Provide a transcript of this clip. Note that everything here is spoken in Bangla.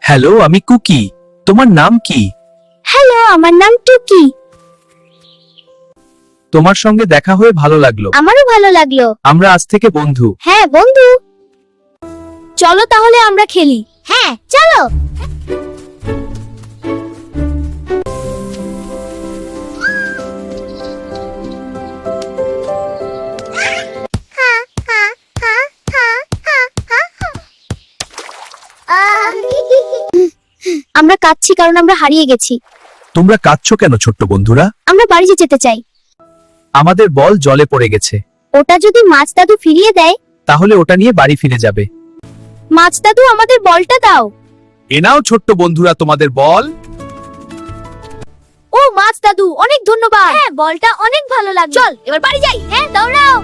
হ্যালো, আমি কুকি। তোমার নাম কি? হ্যালো, আমার নাম টুকি। তোমার সঙ্গে দেখা হয়ে ভালো লাগলো। আমারও ভালো লাগলো। আমরা আজ থেকে বন্ধু। হ্যাঁ বন্ধু, চলো তাহলে আমরা খেলি। হ্যাঁ চলো। আমরা কাঁদছি কারণ আমরা হারিয়ে গেছি। তোমরা কাঁদছো কেন ছোট্ট বন্ধুরা? আমরা বাড়িতে যেতে চাই। আমাদের বল জলে পড়ে গেছে। ওটা যদি মাছ দাদু ফিরিয়ে দেয়? তাহলে ওটা নিয়ে বাড়ি ফিরে যাবে। মাছ দাদু, আমাদের বলটা দাও। এ নাও ছোট্ট বন্ধুরা তোমাদের বল। ও মাছ দাদু, অনেক ধন্যবাদ। হ্যাঁ, বলটা অনেক ভালো লাগলো। চল এবার বাড়ি যাই। হ্যাঁ দৌড়াও।